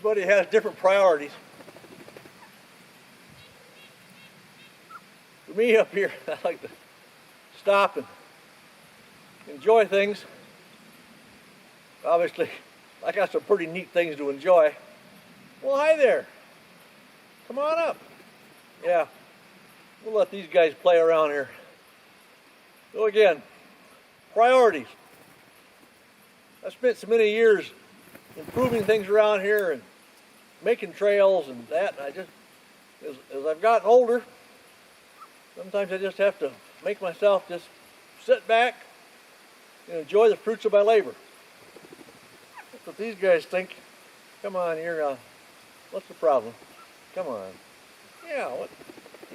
Everybody has different priorities. For me up here, I like to stop and enjoy things. Obviously, I got some pretty neat things to enjoy. Well, hi there. Come on up. Yeah, we'll let these guys play around here. So again, priorities. I spent so many years improving things around here and making trails and that, and I just, as I've gotten older, sometimes I just have to make myself just sit back and enjoy the fruits of my labor. That's what these guys think. Come on, what's the problem? Come on. Yeah, what?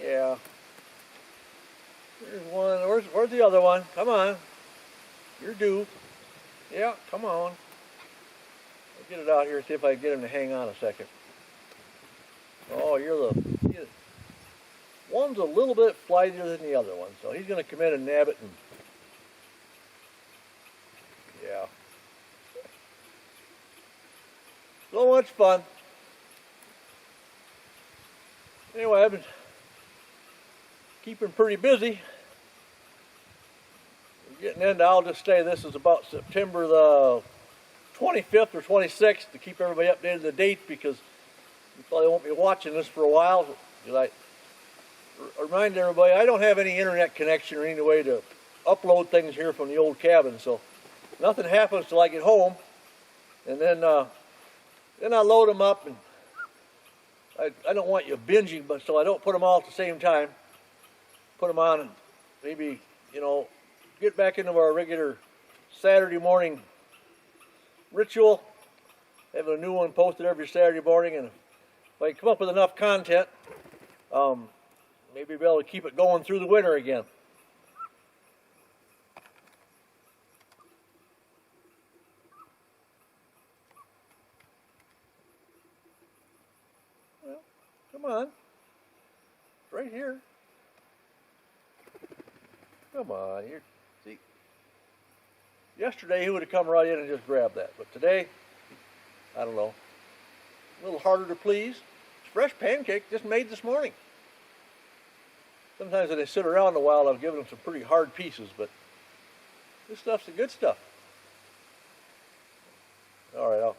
Yeah. There's one. Where's the other one? Come on. You're due. Yeah, come on. I'll get it out here, see if I can get him to hang on a second. Oh, one's a little bit flightier than the other one, so he's going to come in and nab it. And yeah. So much fun. Anyway, I've been keeping pretty busy. We're getting into, I'll just say this is about September the 25th or 26th to keep everybody updated the date, because you probably won't be watching this for a while. I remind everybody, I don't have any internet connection or any way to upload things here from the old cabin, so nothing happens till I get home, and then I load them up, and I don't want you binging, but so I don't put them all at the same time. Put them on and maybe, get back into our regular Saturday morning ritual, having a new one posted every Saturday morning, and if I come up with enough content, maybe be able to keep it going through the winter again. Well, come on. It's right here. Come on, see. Yesterday he would have come right in and just grabbed that, but today, I don't know. A little harder to please. It's fresh pancake, just made this morning. Sometimes when they sit around a while, I've given them some pretty hard pieces, but this stuff's the good stuff. All right,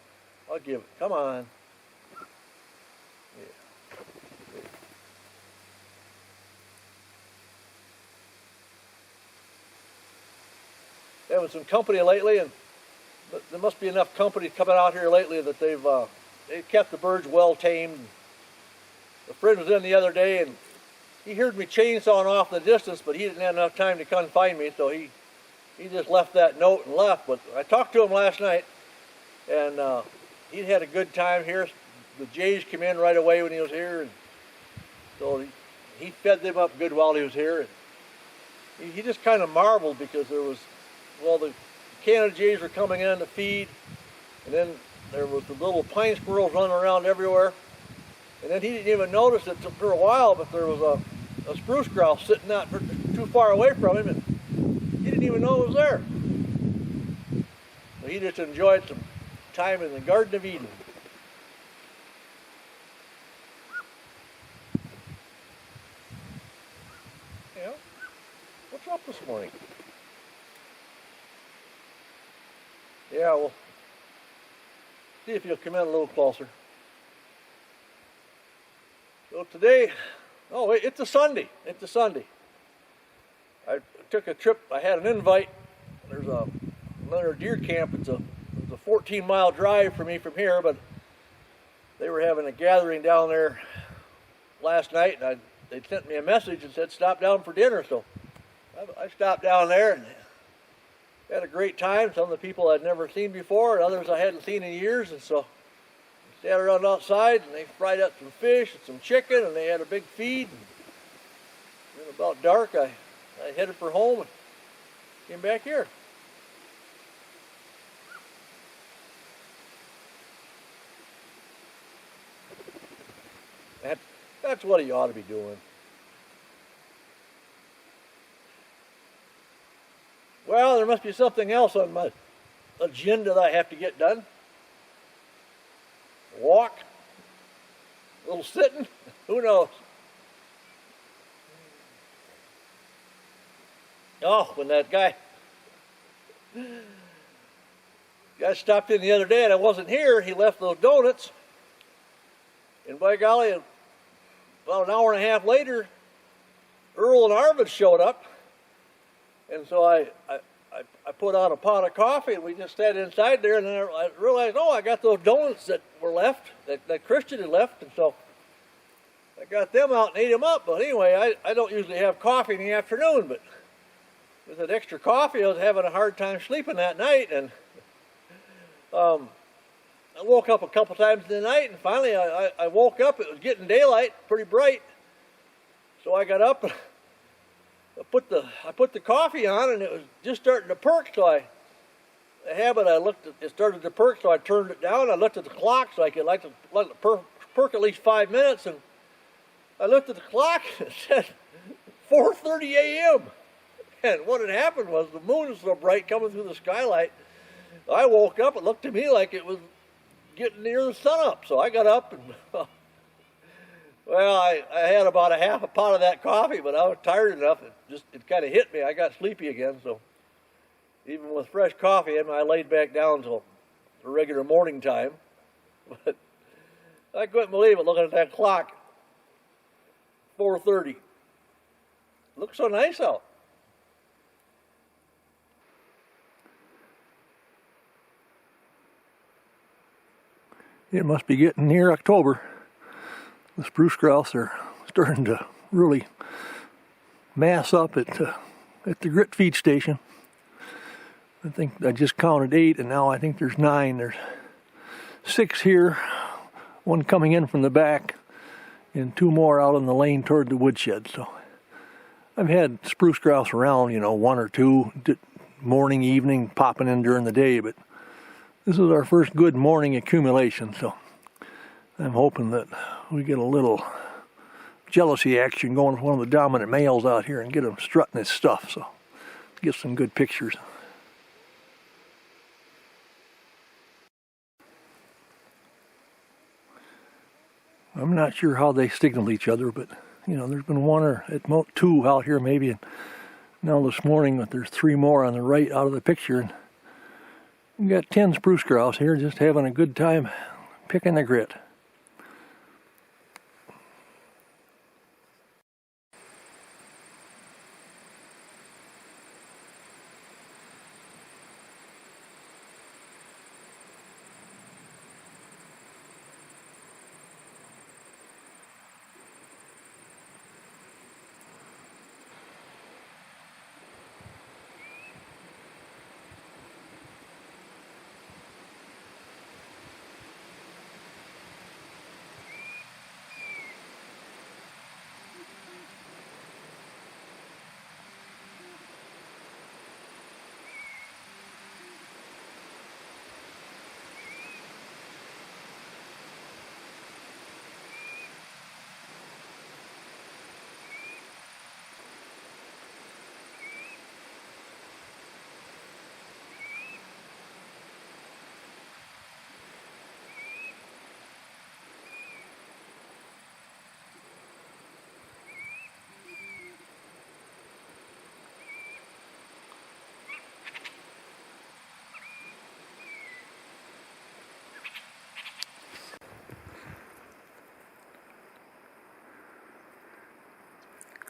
I'll give it. Come on. Yeah. Having some company lately, and there must be enough company coming out here lately that they've kept the birds well tamed. A friend was in the other day, and he heard me chainsawing off in the distance, but he didn't have enough time to come find me, so he just left that note and left. But I talked to him last night, and he had a good time here. The jays came in right away when he was here, and so he fed them up good while he was here. And he just kind of marveled because the Canada jays were coming in to feed, and then there was the little pine squirrels running around everywhere. And then he didn't even notice it for a while, but there was a spruce grouse sitting not too far away from him, and he didn't even know it was there. So he just enjoyed some time in the Garden of Eden. Yeah, what's up this morning? Yeah, well, see if you'll come in a little closer. So today, it's a Sunday. It's a Sunday. I took a trip. I had an invite. There's another deer camp. It's a 14-mile drive for me from here, but they were having a gathering down there last night, and they sent me a message and said stop down for dinner. So I stopped down there and had a great time. Some of the people I'd never seen before, and others I hadn't seen in years, and so we sat around outside, and they fried up some fish and some chicken, and they had a big feed. And then about dark, I headed for home and came back here. That's what he ought to be doing. Well, there must be something else on my agenda that I have to get done. walk, a little sitting, who knows? Oh, when that guy stopped in the other day and I wasn't here, he left those donuts. And by golly, about an hour and a half later, Earl and Arvid showed up. And so I put out a pot of coffee and we just sat inside there, and then I realized, oh, I got those donuts that were left, that Christian had left, and so I got them out and ate them up. But anyway, I don't usually have coffee in the afternoon, but with that extra coffee, I was having a hard time sleeping that night, and I woke up a couple times in the night, and finally I woke up. It was getting daylight, pretty bright, so I got up and I put the coffee on, and it was just starting to perk. So the habit, it started to perk, so I turned it down. I looked at the clock so I could let it perk at least 5 minutes, and I looked at the clock and it said 4:30 a.m. And what had happened was the moon was so bright coming through the skylight. I woke up, it looked to me like it was getting near the sun up. So I got up and, well, I had about a half a pot of that coffee, but I was tired enough. It kind of hit me. I got sleepy again. So even with fresh coffee, I laid back down till the regular morning time. But I couldn't believe it looking at that clock. 4:30. Looks so nice out. It must be getting near October. The spruce grouse are starting to really mass up at the grit feed station. I think I just counted 8, and now I think there's 9. There's 6 here, 1 coming in from the back, and 2 more out on the lane toward the woodshed. So I've had spruce grouse around, 1 or 2 morning, evening, popping in during the day, but this is our first good morning accumulation, so I'm hoping that we get a little jealousy action going with one of the dominant males out here and get him strutting his stuff, so get some good pictures. I'm not sure how they signal each other, but there's been 1 or at most 2 out here maybe, and now this morning that there's 3 more on the right out of the picture. And we got 10 spruce grouse here just having a good time picking the grit.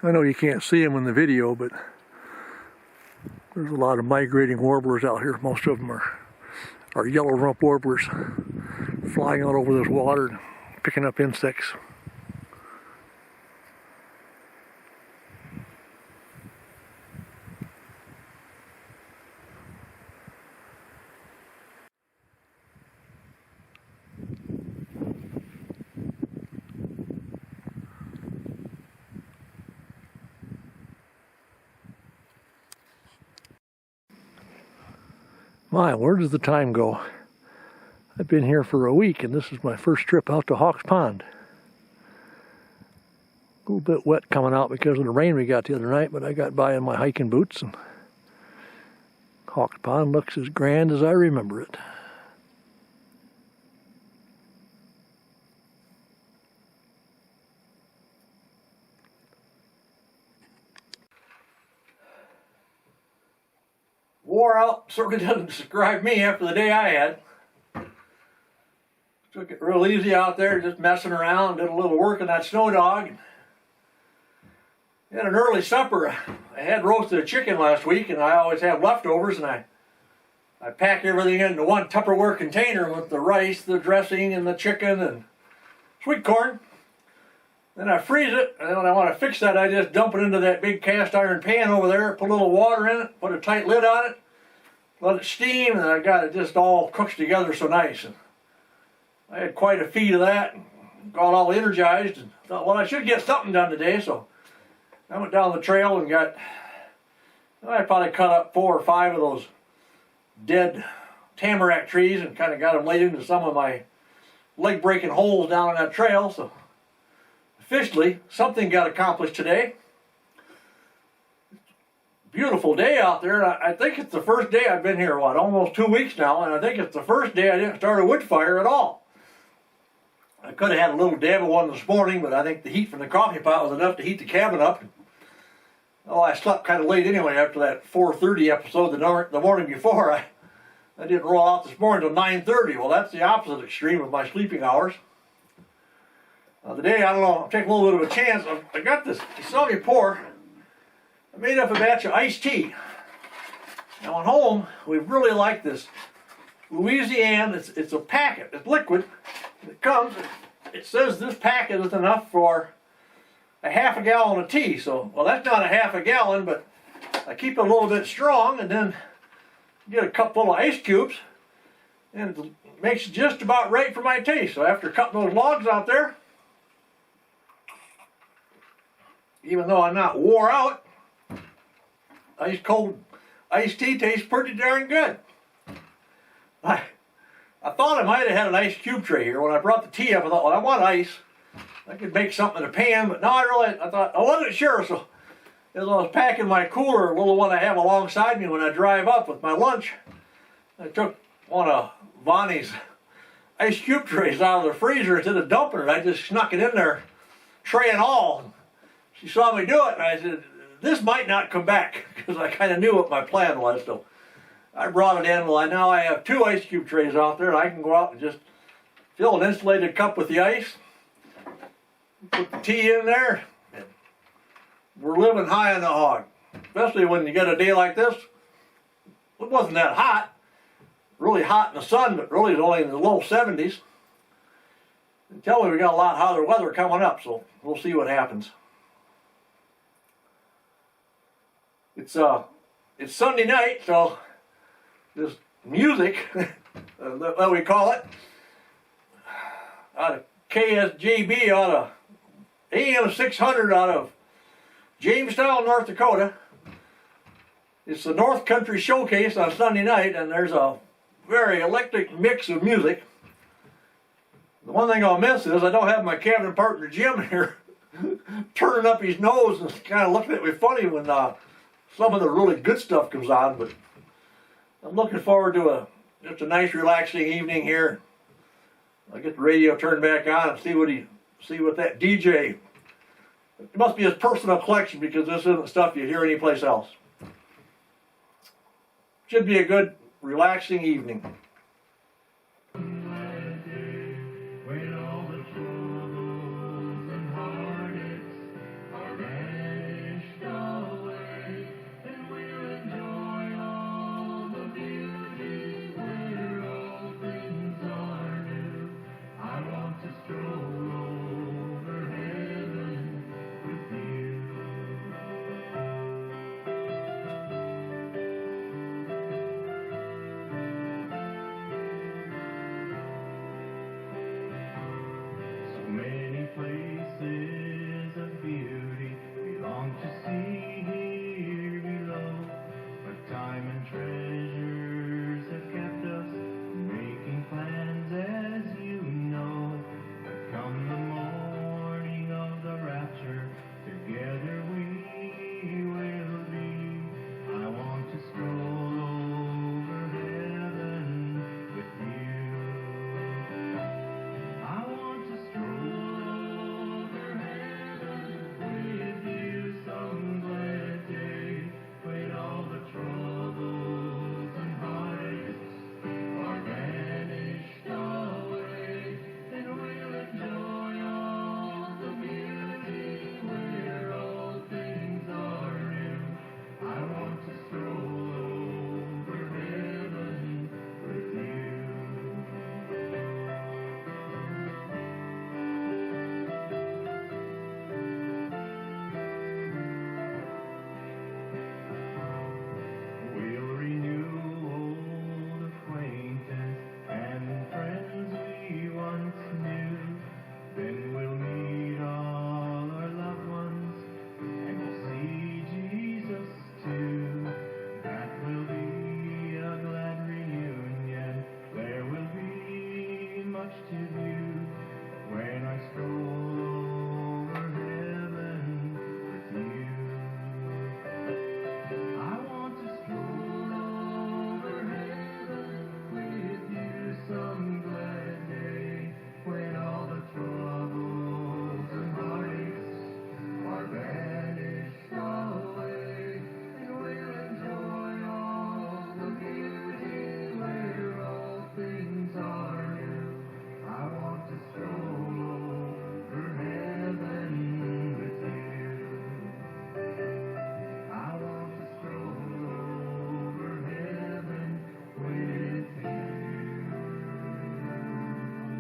I know you can't see them in the video, but there's a lot of migrating warblers out here. Most of them are yellow rump warblers flying out over this water, picking up insects. My, where does the time go? I've been here for a week, and this is my first trip out to Hawks Pond. A little bit wet coming out because of the rain we got the other night, but I got by in my hiking boots, and Hawks Pond looks as grand as I remember it. wore out. Certainly doesn't describe me after the day I had. Took it real easy out there, just messing around, did a little work on that snow dog. Had an early supper. I had roasted a chicken last week, and I always have leftovers, and I pack everything into one Tupperware container with the rice, the dressing, and the chicken, and sweet corn. Then I freeze it, and then when I want to fix that, I just dump it into that big cast iron pan over there, put a little water in it, put a tight lid on it, let it steam, and I got it just all cooked together so nice. And I had quite a feed of that, and got all energized, and thought, well, I should get something done today, so I went down the trail and I probably cut up 4 or 5 of those dead tamarack trees and kind of got them laid into some of my leg-breaking holes down on that trail, so officially, something got accomplished today. Beautiful day out there, and I think it's the first day I've been here, almost 2 weeks now, and I think it's the first day I didn't start a wood fire at all. I could have had a little dab of one this morning, but I think the heat from the coffee pot was enough to heat the cabin up. Oh, I slept kind of late anyway after that 4:30 episode the morning before. I didn't roll out this morning until 9:30. Well, that's the opposite extreme of my sleeping hours. Today, I don't know, I'm taking a little bit of a chance. I got this, you saw me pour. I made up a batch of iced tea. Now at home, we really like this Louisiana, it's a packet, it's liquid. It comes, it says this packet is enough for a half a gallon of tea. So, well, that's not a half a gallon, but I keep it a little bit strong and then get a cup full of ice cubes, and it makes it just about right for my taste. So after cutting those logs out there, even though I'm not wore out, ice cold iced tea tastes pretty darn good. I thought I might have had an ice cube tray here. When I brought the tea up, I thought, well, I want ice. I could make something in a pan, but no, I thought, I wasn't sure. So as I was packing my cooler, a little one I have alongside me when I drive up with my lunch, I took one of Bonnie's ice cube trays out of the freezer instead of dumping it. I just snuck it in there, tray and all. She saw me do it, and I said, this might not come back, because I kind of knew what my plan was. So I brought it in. Well, now I have 2 ice cube trays out there, and I can go out and just fill an insulated cup with the ice, put the tea in there, and we're living high on the hog. Especially when you get a day like this. It wasn't that hot, really hot in the sun, but really it's only in the low 70s. And tell me we got a lot hotter weather coming up, so we'll see what happens. It's Sunday night, so this music, that we call it, out of KSJB, out of AM 600 out of Jamestown, North Dakota. It's the North Country Showcase on Sunday night, and there's a very eclectic mix of music. The one thing I'll miss is I don't have my cabin partner Jim here turning up his nose and kind of looking at me funny when some of the really good stuff comes on, but I'm looking forward to just a nice relaxing evening here. I'll get the radio turned back on and see what that DJ, it must be his personal collection, because this isn't stuff you hear anyplace else. Should be a good relaxing evening.